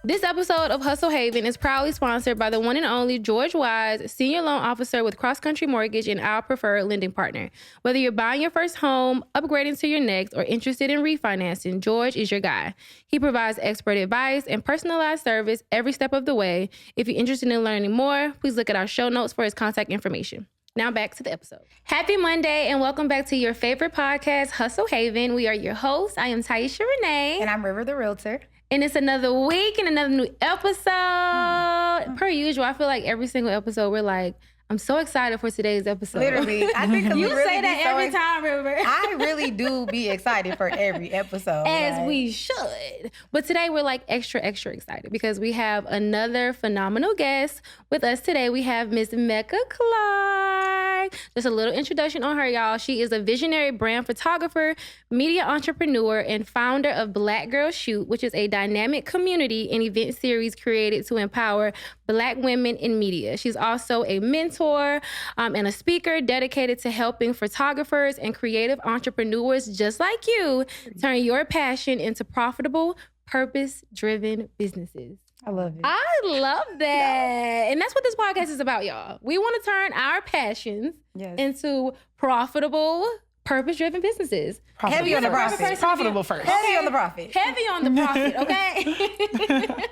This episode of Hustle Haven is proudly sponsored by the one and only George.Wise, Senior Loan Officer with CrossCountry Mortgage and our preferred lending partner. Whether you're buying your first home, upgrading to your next, or interested in refinancing, George is your guy. He provides expert advice and personalized service every step of the way. If you're interested in learning more, please look at our show notes for his contact information. Now back to the episode. Happy Monday and welcome back to your favorite podcast, Hustle Haven. We are your hosts. I am Taisha Renee. And I'm River the Realtor. And it's another week and another new episode. Per usual, I feel like every single episode we're like, I'm so excited for today's episode. Literally. I think you really say that every time, River. I really do be excited for every episode. As we should. But today we're like extra excited because we have another phenomenal guest with us today. We have Miss Mecca Clarke. Just a little introduction on her, y'all. She is a visionary brand photographer, media entrepreneur, and founder of Black Girl Shoot, which is a dynamic community and event series created to empower Black women in media. She's also a mentor and a speaker dedicated to helping photographers and creative entrepreneurs just like you turn your passion into profitable, purpose-driven businesses. I love it. I love that. And that's what this podcast is about, y'all. We want to turn our passions into profitable, purpose-driven businesses. Heavy on the profit. Profitable first. Heavy on the profit. Heavy on the profit, okay?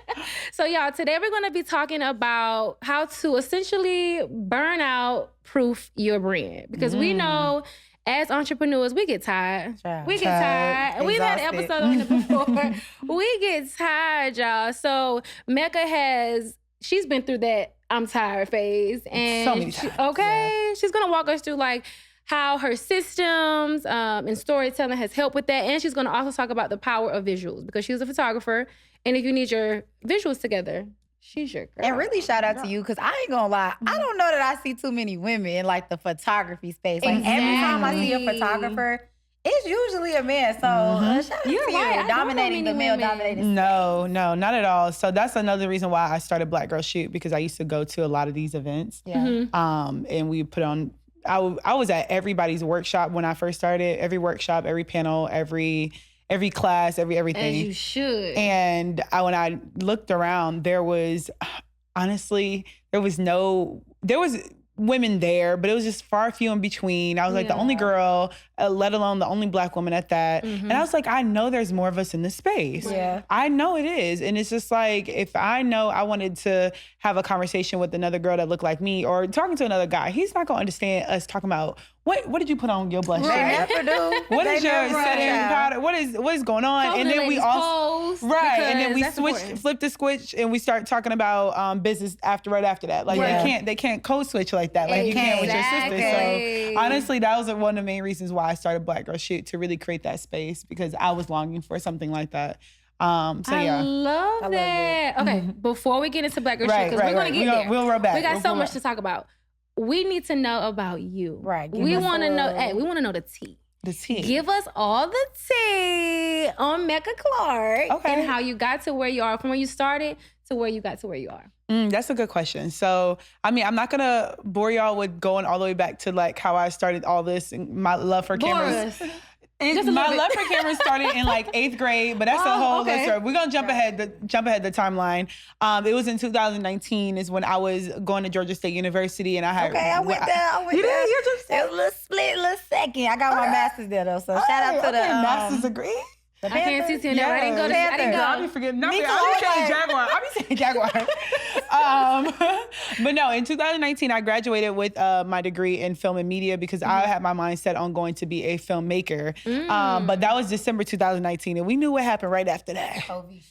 So, y'all, today we're going to be talking about how to essentially burnout-proof your brand. Because we know as entrepreneurs, we get tired. We get tired. We've had an episode on it before. We get tired, y'all. So Mecca she's been through that I'm tired phase. And so many times. She's going to walk us through like how her systems and storytelling has helped with that. And she's going to also talk about the power of visuals because she's a photographer. And if you need your visuals together, she's your girl. And really shout out to you because I ain't gonna lie, I don't know that I see too many women in like the photography space. Like every time I see a photographer, it's usually a man. So shout out to you. Dominating the male-dominated space. No, not at all. So that's another reason why I started Black Girl Shoot because I used to go to a lot of these events. Yeah. And we put on, I was at everybody's workshop when I first started. Every workshop, every panel, every class, everything. As you should. And when I looked around, there was women there, but it was just far few in between. I was like the only girl, let alone the only Black woman at that. And I was like, I know there's more of us in this space. Yeah. I know it is. And it's just like, if I know I wanted to have a conversation with another girl that looked like me or talking to another guy, he's not going to understand us talking about what did you put on your blush? They never do. What is your setting powder? What is going on? And then we all and then we flip the switch, and we start talking about business right after that. Like they can't code switch like that, like you can with your sister. So honestly, that was one of the main reasons why I started Black Girl Shoot, to really create that space because I was longing for something like that. I love that. Okay, before we get into Black Girl Shoot, because we're gonna get there. We'll roll back. We got so much to talk about. We need to know about you. Right. We want to know. Hey, we want to know the tea. The tea. Give us all the tea on Mecca Clarke and how you got to where you are, from where you started to where you got to where you are. That's a good question. So, I mean, I'm not gonna bore y'all with going all the way back to like how I started all this and my love for cameras. My love for cameras started in like 8th grade, but that's a whole other story. We're gonna jump ahead the timeline. It was in 2019 is when I was going to Georgia State University, and I had I went there. You did? You just it was a little second. I got my master's there though, so shout out to the master's degree. I can't see that. I didn't go. I didn't go. I'll be forgetting. I be saying Jaguar. But no, in 2019, I graduated with my degree in film and media because I had my mind set on going to be a filmmaker. But that was December 2019, and we knew what happened right after that.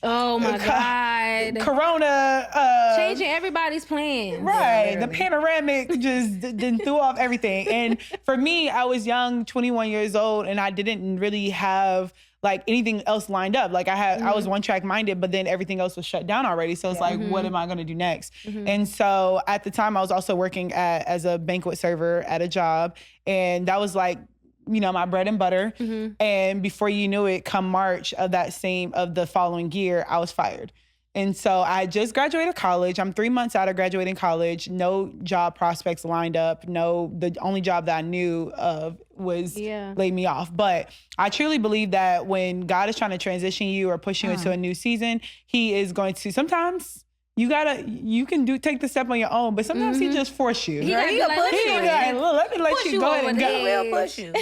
Oh my God. Corona. Changing everybody's plans. Right. The panoramic just threw off everything. And for me, I was young, 21 years old, and I didn't really have like anything else lined up. Like I was one track minded, but then everything else was shut down already. So it's like, what am I gonna do next? And so at the time I was also working as a banquet server at a job. And that was like, my bread and butter. And before you knew it, come March of the following year, I was fired. And so I just graduated college. I'm 3 months out of graduating college. No job prospects lined up. The only job that I knew of was laid me off. But I truly believe that when God is trying to transition you or push you into a new season, he is going to sometimes. You can take the step on your own, but sometimes he just force you. He'll push you. Let me let you go ahead and go. He will push you.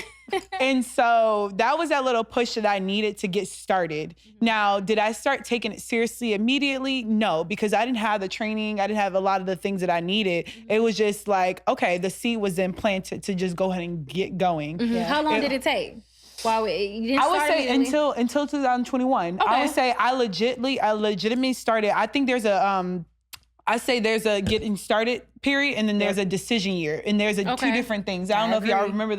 And so that was that little push that I needed to get started. Now, did I start taking it seriously immediately? No, because I didn't have the training. I didn't have a lot of the things that I needed. It was just like, okay, the seed was then planted to just go ahead and get going. Yeah. How long did it take? Wow, you didn't I would say until 2021. Okay. I would say I legitimately started. I think there's there's a getting started period, and then there's a decision year, and there's two different things. I don't know if y'all remember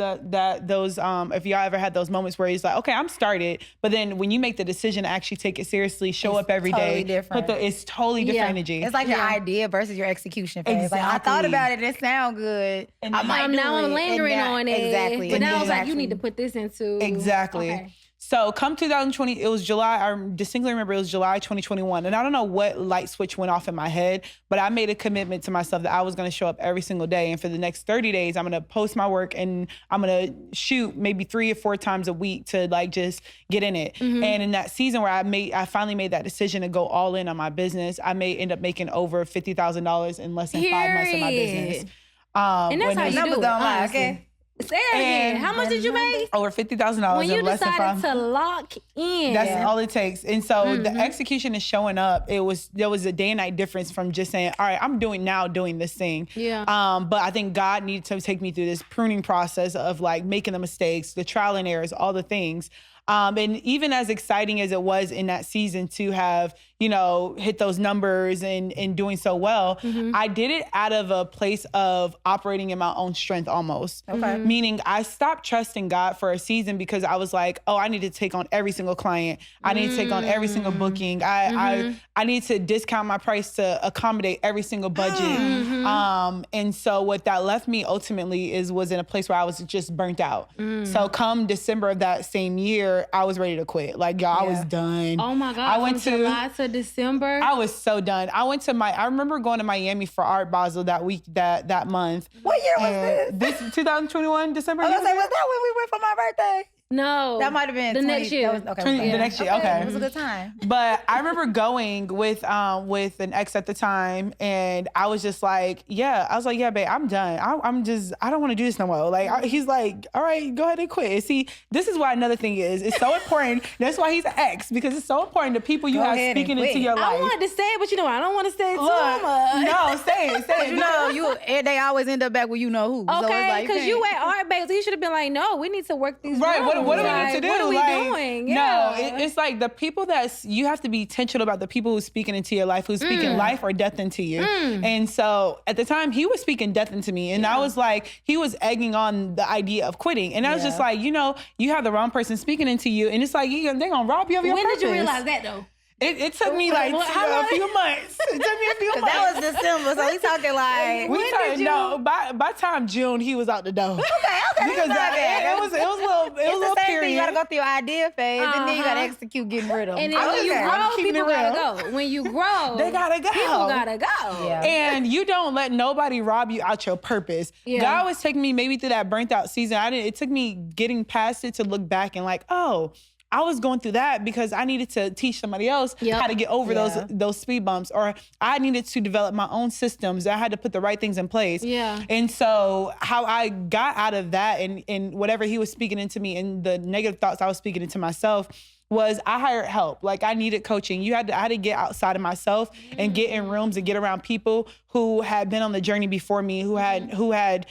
those if y'all ever had those moments where it's like, okay, I'm started, but then when you make the decision to actually take it seriously, show up every day, different. It's totally different energy. It's like your idea versus your execution phase. Exactly. Like, I thought about it, it sounds good. And now I'm lingering on it. Exactly. But now I was like, you need to put this into exactly. Okay. So come 2020, it was July. I distinctly remember it was July 2021. And I don't know what light switch went off in my head, but I made a commitment to myself that I was going to show up every single day. And for the next 30 days, I'm going to post my work and I'm going to shoot maybe 3 or 4 times a week to like just get in it. And in that season where I finally made that decision to go all in on my business, I may end up making over $50,000 in less than 5 months of my business. And that's how you do it, okay? Say it again. How much did you make? Over $50,000 when you in less than 5 decided to lock in. That's all it takes. And so the execution is showing up. There was a day and night difference from just saying, all right, I'm doing this thing. Yeah. But I think God needed to take me through this pruning process of like making the mistakes, the trial and errors, all the things. And even as exciting as it was in that season to have, hit those numbers and doing so well, I did it out of a place of operating in my own strength almost. Okay. Meaning I stopped trusting God for a season because I was like, oh, I need to take on every single client. I need to take on every single booking. I need to discount my price to accommodate every single budget. And so what that left me ultimately was in a place where I was just burnt out. So come December of that same year, I was ready to quit. Like, y'all, I was done. Oh my God. I went to July to December. I was so done. I remember going to Miami for Art Basel that week, that month. What year was this? This 2021, December. I was like, was that when we went for my birthday? No. That might have been the next year. The next year, okay. It was a good time. But I remember going with an ex at the time, and I was just like, yeah, babe, I'm done. I don't want to do this no more. Like, he's like, all right, go ahead and quit. See, this is why another thing is, it's so important. That's why he's an ex, because it's so important to people you have speaking into your life. I wanted to say it, but I don't want to say it too much. No, say it. They always end up back with who. Okay, because you at Art Basel, he should have been like, no, we need to work these right. What do we need to do? What are we doing? Yeah. No, it's like the people you have to be intentional about the people who's speaking into your life, who's speaking life or death into you. And so at the time, he was speaking death into me. And I was like, he was egging on the idea of quitting. And I was just like, you have the wrong person speaking into you. And it's like, they're going to rob you of your purpose. When did you realize that though? It took me like a few months. It took me a few months. That was December, so we talking like. By time June, he was out the door. Okay. Because it was a little same period. thing. You gotta go through your idea phase, and then you gotta execute getting rid of them. And then when you grow, people gotta go. When you grow, they gotta go. People gotta go. Yeah. And you don't let nobody rob you out your purpose. Yeah. God was taking me maybe through that burnt out season. It took me getting past it to look back and like, oh, I was going through that because I needed to teach somebody else how to get over those speed bumps, or I needed to develop my own systems. I had to put the right things in place. Yeah. And so how I got out of that and whatever he was speaking into me and the negative thoughts I was speaking into myself was I hired help. Like, I needed coaching. I had to get outside of myself and get in rooms and get around people who had been on the journey before me, who had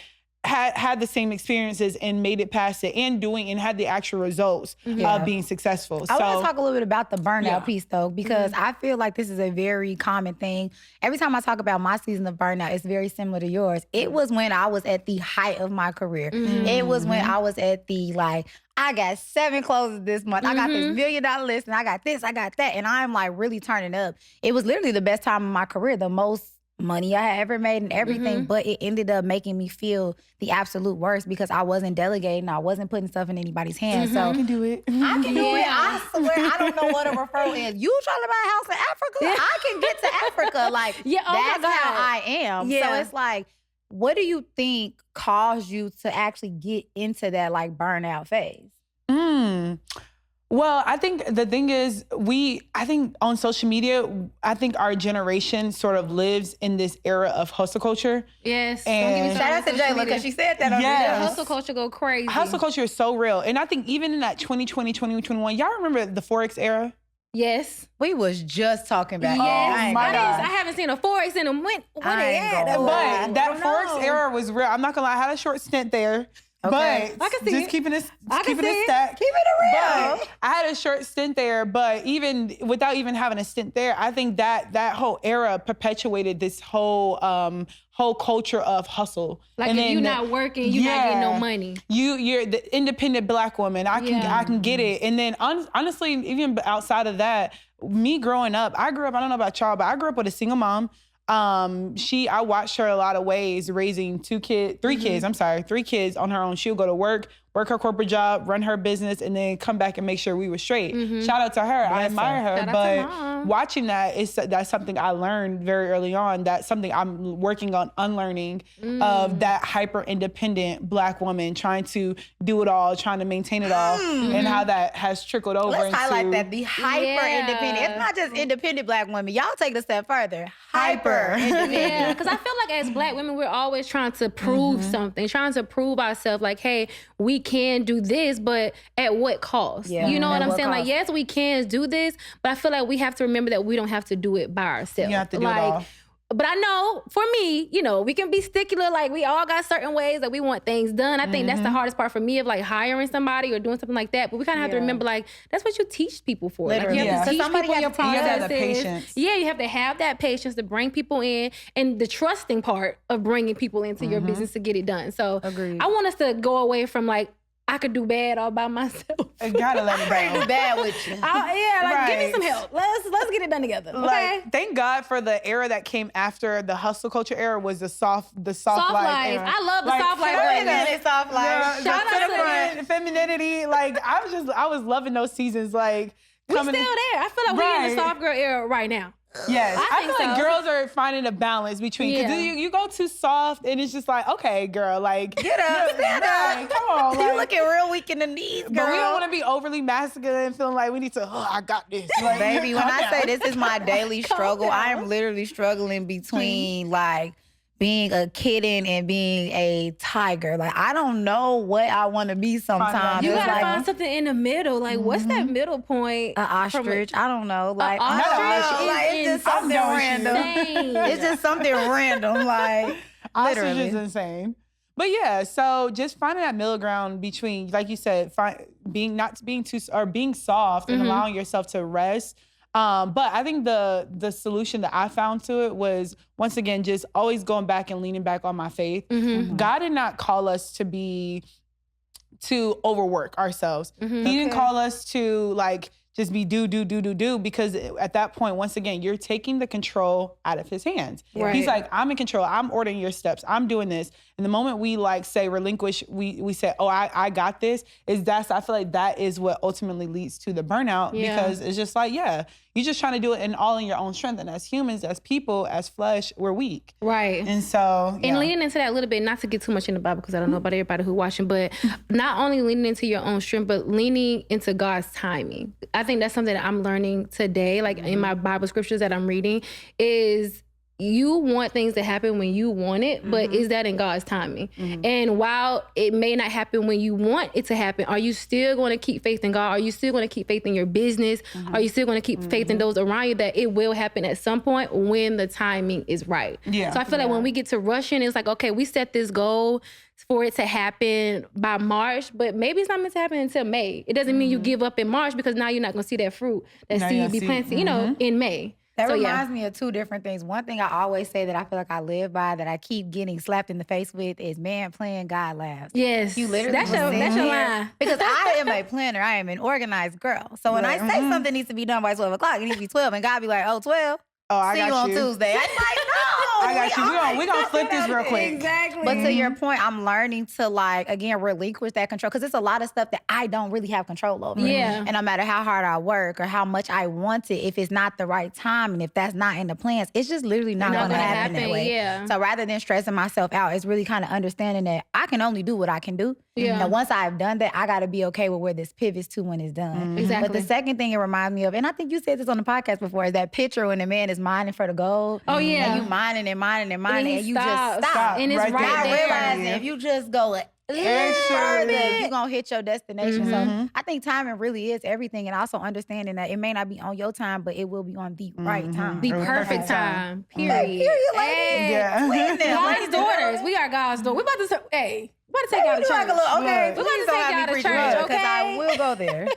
the same experiences and made it past it and had the actual results of being successful. I want to talk a little bit about the burnout piece though, because I feel like this is a very common thing. Every time I talk about my season of burnout, it's very similar to yours. It was when I was at the height of my career. It was when I was at the I got 7 closes this month. I got this $1 million list and I got this, I got that. And I'm like really turning up. It was literally the best time of my career, the most money I had ever made and everything, but it ended up making me feel the absolute worst because I wasn't delegating. I wasn't putting stuff in anybody's hands. So I can do it. I can do it. I swear, I don't know what a referral is. You trying to buy a house in Africa? I can get to Africa. Like, that's how I am. Yeah. So it's like, what do you think caused you to actually get into that like burnout phase? Well, I think the thing is, I think on social media, I think our generation sort of lives in this era of hustle culture. Yes. And shout out to Jayla because she said that on the show. Hustle culture go crazy. Hustle culture is so real. And I think even in that 2020, 2021, y'all remember the Forex era? Yes. We was just talking about yes. I haven't seen a Forex in a minute. What they at? But that Forex era was real. I'm not gonna lie, I had a short stint there. Okay. But I can see just it. keeping it stacked. Keeping it real. But I had a short stint there, but even without even having a stint there, I think that whole era perpetuated this whole culture of hustle. Like and if you're not working, you're not getting no money. You're the independent Black woman. I can get it. And then honestly, even outside of that, me growing up, I don't know about y'all, but I grew up with a single mom. I watched her a lot of ways raising three kids on her own. She would go to work her corporate job, run her business, and then come back and make sure we were straight. Shout out to her. I admire her. But watching that's something I learned very early on. That's something I'm working on unlearning of that hyper independent Black woman trying to do it all, trying to maintain it all, and how that has trickled over Let's into highlight that, the hyper independent. It's not just independent Black women. Y'all take it a step further. Hyper independent. Yeah, because I feel like as Black women, we're always trying to prove something, trying to prove ourselves like, hey, we can do this, but at what cost? Yeah, you know what I'm saying? cost? Like, yes, we can do this, but I feel like we have to remember that we don't have to do it by ourselves. You have to do it all. But I know for me, we can be stickler. Like we all got certain ways that we want things done. I think that's the hardest part for me of like hiring somebody or doing something like that. But we kind of have to remember like that's what you teach people for. Literally. Like you have to teach people your processes. You have to have the patience. Yeah, you have to have that patience to bring people in and the trusting part of bringing people into your business to get it done. So Agreed. I want us to go away from like I could do bad all by myself. I gotta let it go. Do bad with you. Give me some help. Let's get it done together. Okay. Like, thank God for the era that came after the hustle culture era was the soft life era. I love the soft life. Soft life. Shout out to femininity. Like I was loving those seasons. Like we still there. I feel like we're in the soft girl era right now. Yes, I feel like so. girls are finding a balance between because you go too soft and it's just like, okay, girl, like get up, stand up, come on, you looking real weak in the knees, girl. But we don't want to be overly masculine and feeling like we need to. I got this, like, baby. When I say this is my daily struggle, I am literally struggling between like being a kitten and being a tiger. Like, I don't know what I want to be sometimes. You gotta find something in the middle. Like, what's that middle point? An ostrich. I don't know. Like, it's just something random. It's just something random. Like, ostrich is insane. But yeah, so just finding that middle ground between, like you said, being soft and allowing yourself to rest. But I think the solution that I found to it was, once again, just always going back and leaning back on my faith. God did not call us to overwork ourselves. He didn't call us to like just be do, because at that point, once again, you're taking the control out of his hands. Right. He's like, I'm in control. I'm ordering your steps. I'm doing this. And the moment we like say relinquish, we say, oh, I got this, I feel like that is what ultimately leads to the burnout because it's just like, you're just trying to do it in your own strength. And as humans, as people, as flesh, we're weak. Right. And so, and leaning into that a little bit, not to get too much in the Bible because I don't know about everybody who's watching, but not only leaning into your own strength, but leaning into God's timing. I think that's something that I'm learning today, like in my Bible scriptures that I'm reading, is you want things to happen when you want it, but is that in God's timing? And while it may not happen when you want it to happen, are you still going to keep faith in God? Are you still going to keep faith in your business? Are you still going to keep faith in those around you that it will happen at some point when the timing is right? So I feel like when we get to rushing, it's like, okay, we set this goal for it to happen by March, but maybe it's not meant to happen until May. It doesn't mean you give up in March because now you're not going to see that fruit, that seed be planted, in May. That reminds me of two different things. One thing I always say that I feel like I live by, that I keep getting slapped in the face with, is man playing, God laughs. Yes. You literally that's your line. Because I am a planner. I am an organized girl. So when I say something needs to be done by 12 o'clock, it needs to be 12. And God be like, oh, 12? Oh, I See got you on Tuesday. I'm like, no. I got you. We're gonna flip this real quick. Exactly. But to your point, I'm learning to like, again, relinquish that control. Because it's a lot of stuff that I don't really have control over. Yeah. And no matter how hard I work or how much I want it, if it's not the right time and if that's not in the plans, it's just literally not gonna happen that way. Yeah. So rather than stressing myself out, it's really kind of understanding that I can only do what I can do. Yeah. And once I've done that, I gotta be okay with where this pivots to when it's done. Exactly. But the second thing it reminds me of, and I think you said this on the podcast before, is that picture when the man is mining for the gold. Oh, yeah. And you mining and mining and mining, and you just stop. And it's right Not there. realizing if you just go further, you're going to hit your destination. So I think timing really is everything. And also understanding that it may not be on your time, but it will be on the right time. The perfect time. Period. Period, ladies. Yeah. God's daughters. We are God's daughters. We about to say, we're about to take y'all to church. Okay, We're about to take y'all to church, because I okay? will go there.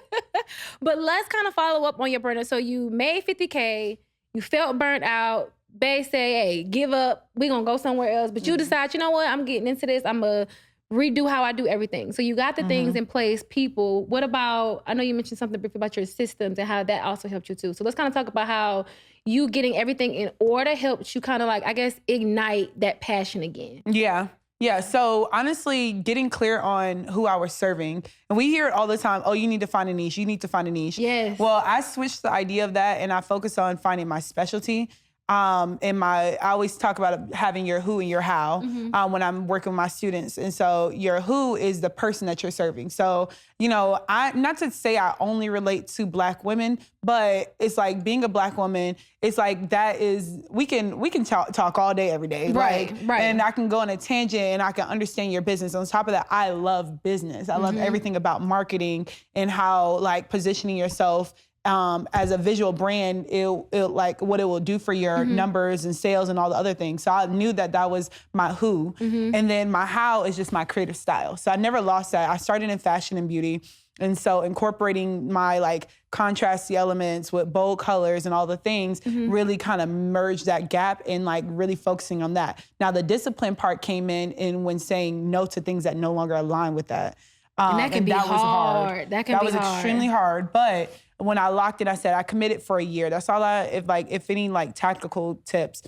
But let's kind of follow up on your burnout. So you made $50K, you felt burnt out. Bae say, hey, give up. We're going to go somewhere else. But you decide, you know what? I'm getting into this. I'm going to redo how I do everything. So you got the things in place, people. What about, I know you mentioned something briefly about your systems and how that also helped you too. So let's kind of talk about how you getting everything in order helped you kind of like, I guess, ignite that passion again. Yeah. Yeah. So honestly, getting clear on who I was serving. And we hear it all the time. Oh, you need to find a niche. You need to find a niche. Yes. Well, I switched the idea of that and I focused on finding my specialty. I always talk about having your who and your how when I'm working with my students. And so your who is the person that you're serving. So, you know, not to say I only relate to Black women, but it's like being a Black woman, it's like that is, we can talk all day, every day. Right. And I can go on a tangent and I can understand your business. On top of that, I love business. I love everything about marketing and how like positioning yourself as a visual brand, it like what it will do for your numbers and sales and all the other things. So I knew that was my who. And then my how is just my creative style. So I never lost that. I started in fashion and beauty. And so incorporating my like contrasty elements with bold colors and all the things really kind of merged that gap and like really focusing on that. Now the discipline part came in when saying no to things that no longer align with that. And that can be hard. That was extremely hard. But when I locked it, I said I committed for a year. That's all if any like tactical tips.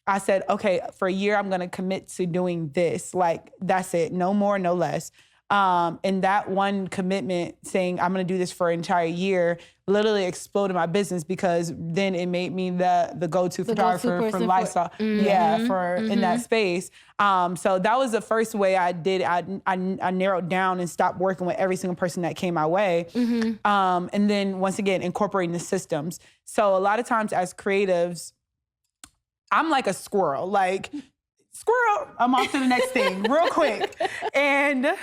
I said, okay, for a year, I'm gonna commit to doing this. Like, that's it, no more, no less. And that one commitment saying I'm gonna do this for an entire year literally exploded my business because then it made me the go-to photographer for lifestyle. In that space. So that was the first way I did. I narrowed down and stopped working with every single person that came my way. And then once again, incorporating the systems. So a lot of times as creatives, I'm like a squirrel. Like, squirrel, I'm off to the next thing real quick. And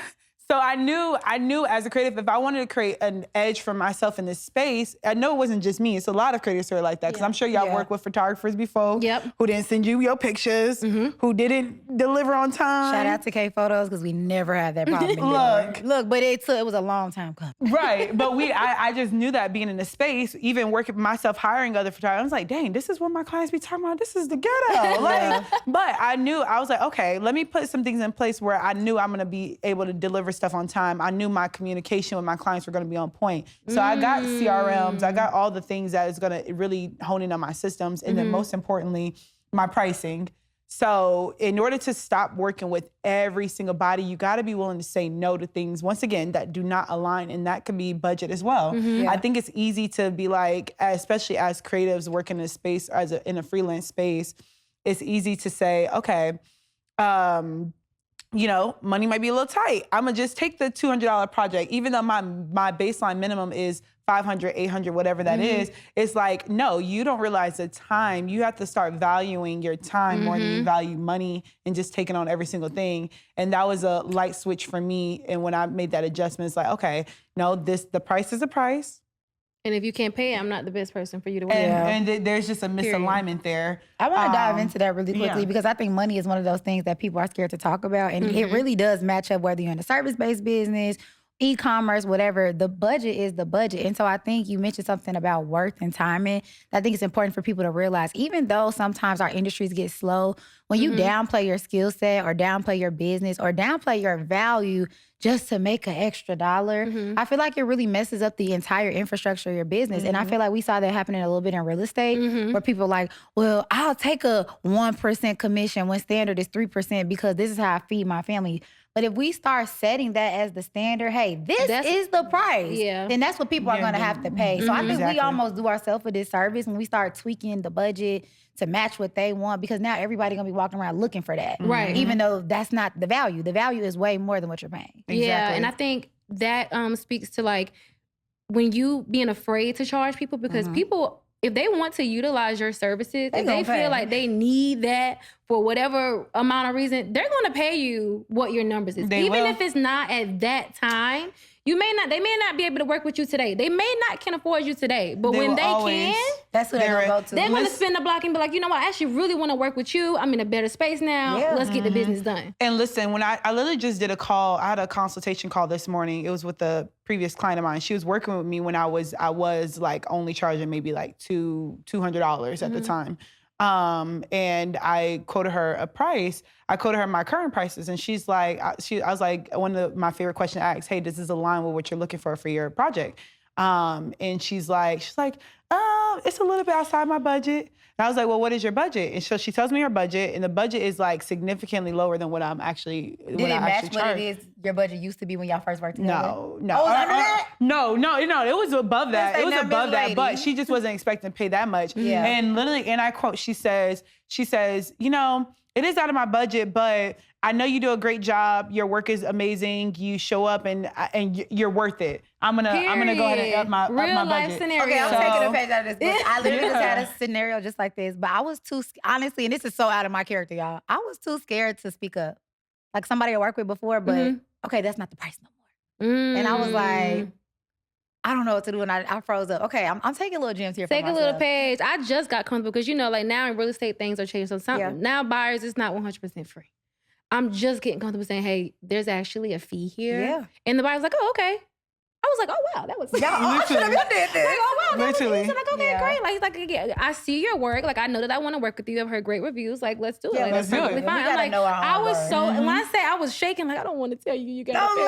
so I knew as a creative, if I wanted to create an edge for myself in this space, I know it wasn't just me. It's a lot of creators who are like that. Because I'm sure y'all worked with photographers before who didn't send you your pictures, who didn't deliver on time. Shout out to K Photos because we never had that problem anymore. Look, but it was a long time coming. Right, but I just knew that being in the space, even working for myself, hiring other photographers, I was like, dang, this is what my clients be talking about. This is the ghetto. But I was like, okay, let me put some things in place where I knew I'm gonna be able to deliver stuff on time. I knew my communication with my clients were gonna be on point. So I got CRMs, I got all the things that is gonna really hone in on my systems, and then most importantly, my pricing. So in order to stop working with every single body, you gotta be willing to say no to things, once again, that do not align, and that could be budget as well. I think it's easy to be like, especially as creatives working in a space, in a freelance space, it's easy to say, okay, you know, money might be a little tight. I'm gonna just take the $200 project, even though my baseline minimum is $500, $800, whatever that is. It's like, no, you don't realize the time. You have to start valuing your time more than you value money and just taking on every single thing. And that was a light switch for me. And when I made that adjustment, it's like, okay, no, the price is the price. And if you can't pay, I'm not the best person for you to work with. And there's just a misalignment there. I want to dive into that really quickly because I think money is one of those things that people are scared to talk about. And it really does match up whether you're in a service-based business, e-commerce, whatever, the budget is the budget. And so I think you mentioned something about worth and timing. I think it's important for people to realize, even though sometimes our industries get slow, when you downplay your skill set or downplay your business or downplay your value just to make an extra dollar, I feel like it really messes up the entire infrastructure of your business. And I feel like we saw that happening a little bit in real estate where people are like, well, I'll take a 1% commission when standard is 3% because this is how I feed my family. But if we start setting that as the standard, hey, this is the price, then that's what people are going to have to pay. So I think we almost do ourselves a disservice when we start tweaking the budget to match what they want, because now everybody's going to be walking around looking for that. Right. Even though that's not the value. The value is way more than what you're paying. Yeah, and I think that speaks to like when you being afraid to charge people, because people, if they want to utilize your services, if they feel like they need that for whatever amount of reason, they're going to pay you what your numbers is. Even if it's not at that time, they may not be able to work with you today. They may not can afford you today, but when they can, that's who they're going to go to. They're going to spin the block and be like, you know what, I actually really want to work with you. I'm in a better space now. Let's get the business done. And listen, when I literally just did a call, I had a consultation call this morning. It was with a previous client of mine. She was working with me when I was like only charging maybe like $200 at the time. And I quoted her a price. I quoted her my current prices, and she's like, I was like, one of my favorite questions to ask, hey, does this align with what you're looking for your project? And she's like, it's a little bit outside my budget. And I was like, well, what is your budget? And so she tells me her budget, and the budget is like significantly lower than what I'm actually Did it match what it is your budget used to be when y'all first worked together? No. Oh, it was under that? No, it was above that. It was above that, but she just wasn't expecting to pay that much. Yeah. And literally, and I quote, she says, you know, it is out of my budget, but I know you do a great job. Your work is amazing. You show up and you're worth it. I'm gonna go ahead and up my budget. Scenario. Okay, I'm taking a page out of this book. I literally just had a scenario just like this, but I was too, honestly, and this is so out of my character, y'all. I was too scared to speak up. Like somebody I worked with before, but okay, that's not the price no more. And I was like, I don't know what to do, and I froze up. Okay, I'm taking little gems here for myself. Take a little page. I just got comfortable because, you know, like now in real estate, things are changing. So now buyers, it's not 100% free. I'm just getting comfortable saying, hey, there's actually a fee here. Yeah. And the buyer's like, oh, okay. I was like, oh, wow, that was... I should have been did this. Like, oh, wow, that was Literally. easy. Like, okay, great. Like, he's like, yeah, I see your work. Like, I know that I want to work with you. I've heard great reviews. Like, let's do it. Like, let's that's do perfectly it. fine. I'm like, I was so... And when I say I was shaking, like, I don't want to tell you got to pay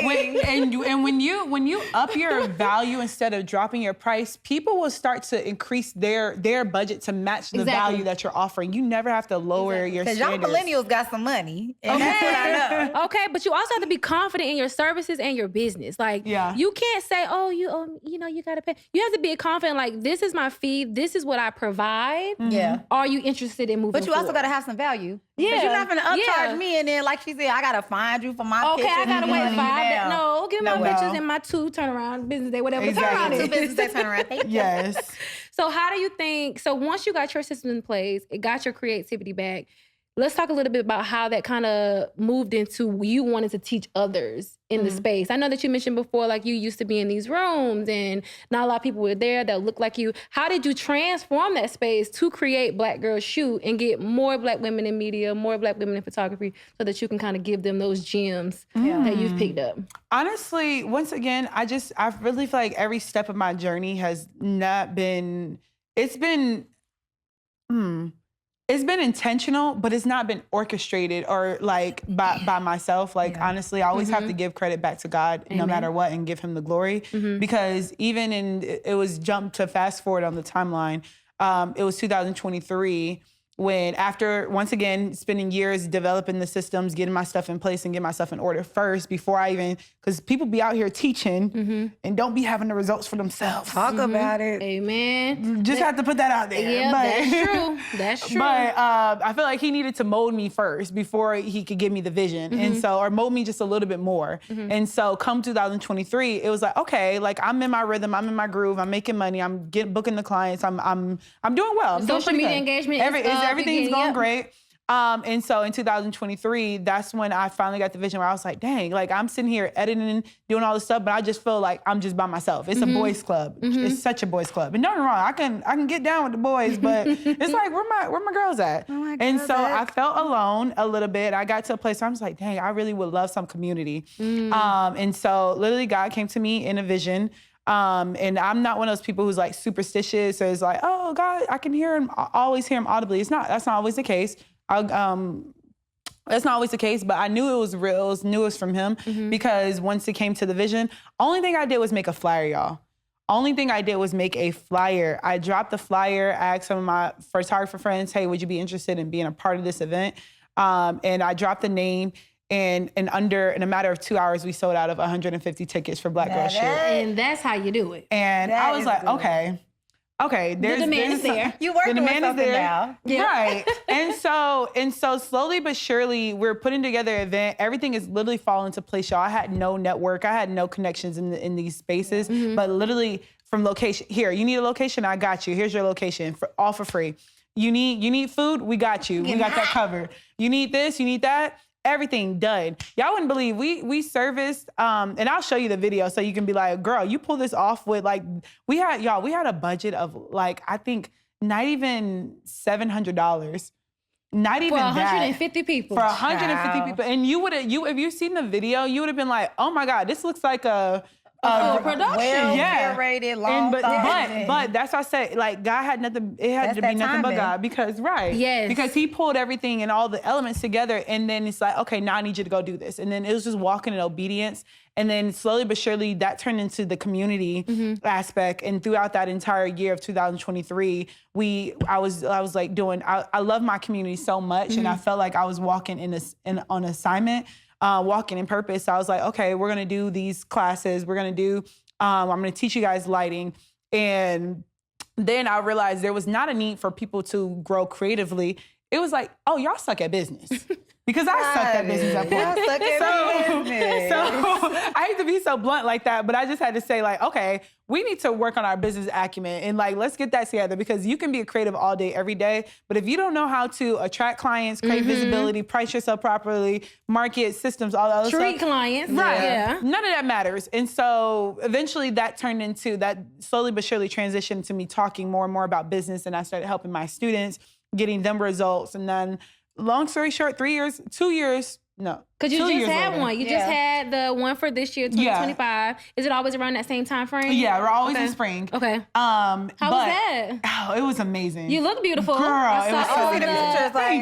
literally. And when you up your value instead of dropping your price, people will start to increase their budget to match the value that you're offering. You never have to lower your standards. Because y'all millennials got some money. And that's what I know. Okay, but you also have to be confident in your services and your business. Like, you can't say, oh, you know, you got to pay. You have to be confident, like, this is my fee. This is what I provide. Yeah. Are you interested in moving But you also forward? got to have some value. Yeah. Because you're not going to upcharge me, and then, like she said, I got to find you for my pictures. Okay, I got to wait 5 days. No, give me my pictures in my 2 turnaround business day, whatever. Exactly. 2 business day turnaround. Thank you. Yes. So how do you think, so once you got your system in place, it got your creativity back, let's talk a little bit about how that kind of moved into you wanting to teach others in the space. I know that you mentioned before, like you used to be in these rooms and not a lot of people were there that look like you. How did you transform that space to create Black Girls Shoot and get more Black women in media, more Black women in photography so that you can kind of give them those gems that you've picked up? Honestly, once again, I really feel like every step of my journey has not been, it's been intentional, but it's not been orchestrated or like by myself. Like, honestly, I always have to give credit back to God no matter what and give him the glory. Because even it was jumped to fast forward on the timeline. It was 2023 when, after, once again, spending years developing the systems, getting my stuff in place and getting my stuff in order first before I even, because people be out here teaching and don't be having the results for themselves. Talk about it. Amen. Just have to put that out there. Yeah, that's true. That's true. But I feel like he needed to mold me first before he could give me the vision. And so, or mold me just a little bit more. And so come 2023, it was like, okay, like I'm in my rhythm, I'm in my groove, I'm making money, I'm booking the clients, I'm doing well. I'm Social doing media good. engagement is Everything's going great. And so in 2023, that's when I finally got the vision where I was like, dang, like I'm sitting here editing, doing all this stuff, but I just feel like I'm just by myself. It's a boys club. It's such a boys club. And don't get me wrong, I can get down with the boys, but it's like, where my girls at? And so I felt alone a little bit. I got to a place where I was like, dang, I really would love some community. And so literally God came to me in a vision. And I'm not one of those people who's like superstitious or is like, oh God, I can hear him, always hear him audibly. That's not always the case. That's not always the case, but I knew it was real. Knew it was from him because once it came to the vision, only thing I did was make a flyer, y'all. Only thing I did was make a flyer. I dropped the flyer, asked some of my photographer friends, hey, would you be interested in being a part of this event? And I dropped the name. And in a matter of 2 hours, we sold out of 150 tickets for Black Girl Shit. And that's how you do it. And I was like, okay, the demand is there. You working with something now. Yeah. Right. And so slowly but surely, we're putting together an event. Everything is literally falling into place, y'all. I had no network. I had no connections in these spaces, but literally from location. Here, you need a location? I got you. Here's your location, all for free. You need food? We got you. We got that covered. You need this? You need that? Everything done. Y'all wouldn't believe we serviced, and I'll show you the video so you can be like, girl, you pull this off with like, we had a budget of like, I think not even $700. Not even that. For 150 people. For 150 people. And if you've seen the video, you would have been like, oh my God, this looks like a production. Well curated, long but that's why I say, like, God had nothing, it had to be nothing but God because he pulled everything and all the elements together and then it's like, okay, now I need you to go do this. And then it was just walking in obedience. And then slowly but surely that turned into the community aspect. And throughout that entire year of 2023, I was like doing, I love my community so much and I felt like I was walking on assignment. Walking in purpose. So I was like, okay, we're gonna do these classes. We're gonna do, I'm gonna teach you guys lighting. And then I realized there was not a need for people to grow creatively. It was like, oh, y'all suck at business. Because I sucked at business at point. So I hate to be so blunt like that, but I just had to say like, okay, we need to work on our business acumen and like, let's get that together because you can be a creative all day, every day. But if you don't know how to attract clients, create visibility, price yourself properly, market systems, all that other stuff. Treat clients. Right. Yeah. None of that matters. And so eventually that turned into, that slowly but surely transitioned to me talking more and more about business. And I started helping my students, getting them results. And then long story short, 2 years, no. Because you just had one. You just had the one for this year, 2025. Yeah. Is it always around that same time frame? Yeah, we're always in spring. Okay. How was that? Oh, it was amazing. You look beautiful. Girl, it was so good.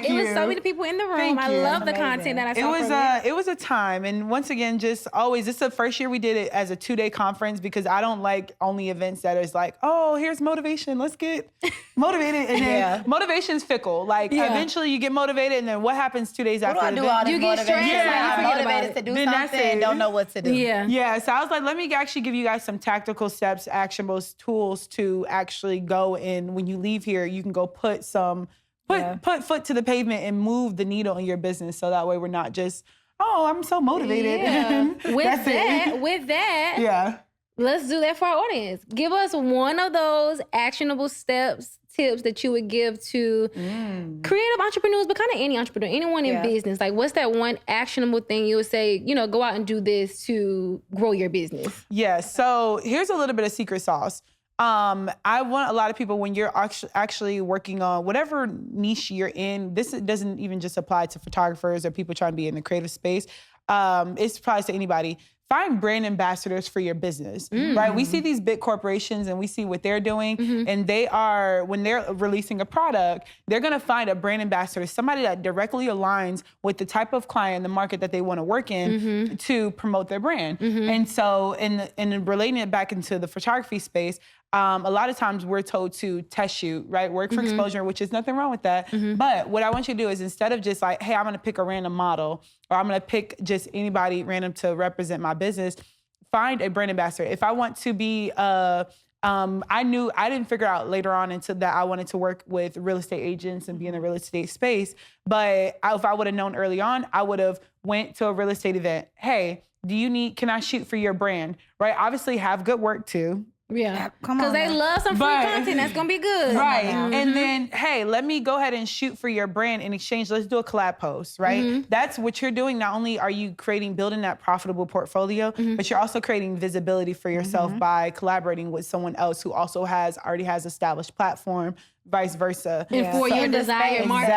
It was so many people in the room. I love the content that I saw. It was a time. And once again, just always, this is the first year we did it as a 2-day conference because I don't like only events that is like, oh, here's motivation. Let's get motivated. And then motivation's fickle. Like eventually you get motivated and then what happens 2 days after the event? You get stressed. I'm motivated to do something and don't know what to do. Yeah. So I was like, let me actually give you guys some tactical steps, actionable tools to actually go in. When you leave here, you can go put foot to the pavement and move the needle in your business. So that way we're not just, oh, I'm so motivated. Yeah. With that, let's do that for our audience. Give us one of those actionable tips that you would give to creative entrepreneurs, but kind of any entrepreneur, anyone in business. Like, what's that one actionable thing you would say, go out and do this to grow your business? Yeah, so here's a little bit of secret sauce. I want a lot of people, when you're actually working on whatever niche you're in, this doesn't even just apply to photographers or people trying to be in the creative space. It applies to anybody. Find brand ambassadors for your business, right? We see these big corporations and we see what they're doing and when they're releasing a product, they're gonna find a brand ambassador, somebody that directly aligns with the type of client, the market that they wanna work in to promote their brand. And so in relating it back into the photography space, a lot of times we're told to test shoot, right? Work for exposure, which is nothing wrong with that. But what I want you to do is instead of just like, hey, I'm gonna pick a random model or I'm gonna pick just anybody random to represent my business, find a brand ambassador. If I want to be, I didn't figure out later on until that I wanted to work with real estate agents and be in the real estate space. But if I would have known early on, I would have went to a real estate event. Hey, can I shoot for your brand, right? Obviously have good work too. Yeah. Come on. Because they love some free content. That's going to be good. Right. And then, hey, let me go ahead and shoot for your brand in exchange. Let's do a collab post, right? That's what you're doing. Not only are you building that profitable portfolio, but you're also creating visibility for yourself by collaborating with someone else who also already has established platform, vice versa. And for your desired market.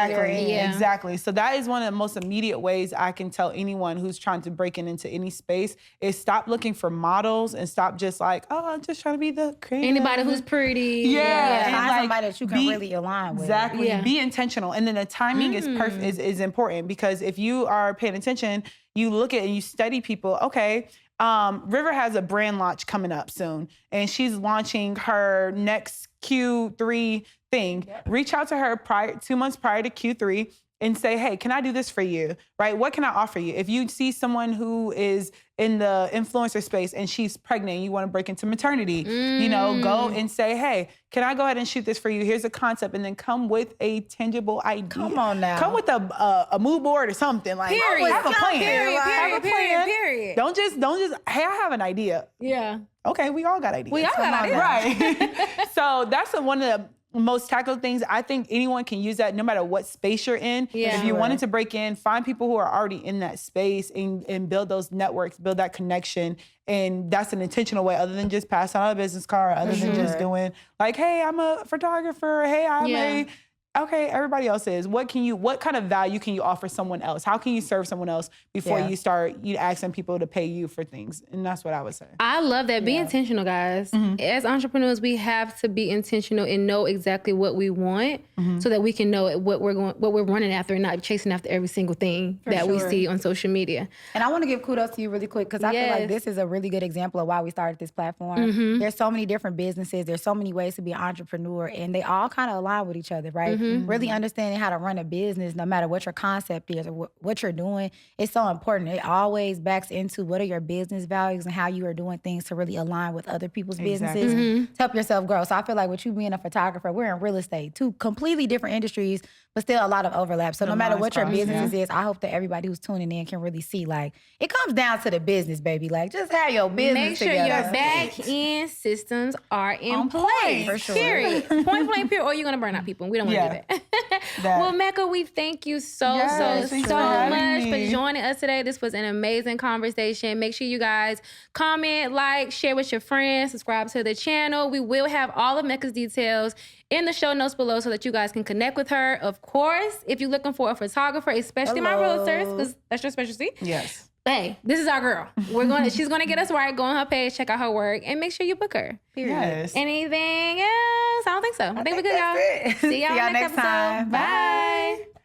Exactly. So that is one of the most immediate ways I can tell anyone who's trying to break into any space is stop looking for models and stop just like, oh, I'm just trying to be the creative. Anybody who's pretty. Yeah. Find And somebody that you can really align with. Exactly. Be intentional. And then the timing is important because if you are paying attention, you look at and you study people. Okay, River has a brand launch coming up soon, and she's launching her next Q3 thing. Reach out to her 2 months prior to Q3 and say, hey, can I do this for you, right? What can I offer you? If you see someone who is in the influencer space and she's pregnant and you want to break into maternity, you know, go and say, hey, can I go ahead and shoot this for you? Here's a concept, and then come with a tangible idea. Come on now. Come with a mood board or something. Like, have a plan. Period. Don't just, hey, I have an idea. Yeah. Okay, we all got ideas. We all got ideas. Right. So that's one of the most tactical things. I think anyone can use that no matter what space you're in. Yeah. If you wanted to break in, find people who are already in that space and build those networks, build that connection. And that's an intentional way other than just passing out a business card, other than just doing like, hey, I'm a photographer. Hey, I'm okay, everybody else is. What kind of value can you offer someone else? How can you serve someone else before you start asking people to pay you for things? And that's what I would say. I love that. Be intentional, guys. As entrepreneurs, we have to be intentional and know exactly what we want so that we can know what we're running after and not chasing after every single thing we see on social media. And I want to give kudos to you really quick because I feel like this is a really good example of why we started this platform. There's so many different businesses. There's so many ways to be an entrepreneur, and they all kind of align with each other, right? Really understanding how to run a business, no matter what your concept is or what you're doing, is so important. It always backs into what are your business values and how you are doing things to really align with other people's businesses to help yourself grow. So I feel like with you being a photographer, we're in real estate, two completely different industries, but still a lot of overlap. So no matter what your business is, I hope that everybody who's tuning in can really see, like, it comes down to the business, baby. Like, just have your business together. Make sure your back-end systems are in place. For sure. Period. Point blank, period. Or you're going to burn out people. We don't want to do that. Well, Mecca, we thank you so much for joining us today. This was an amazing conversation. Make sure you guys comment, like, share with your friends, subscribe to the channel. We will have all of Mecca's details in the show notes below so that you guys can connect with her. Of course, if you're looking for a photographer, especially my realtors, because that's your specialty. Yes. Hey, this is our girl. She's gonna get us right. Go on her page, check out her work, and make sure you book her. Period. Yes. Anything else? I don't think so. I think we're good, y'all. See y'all next time. episode. Bye.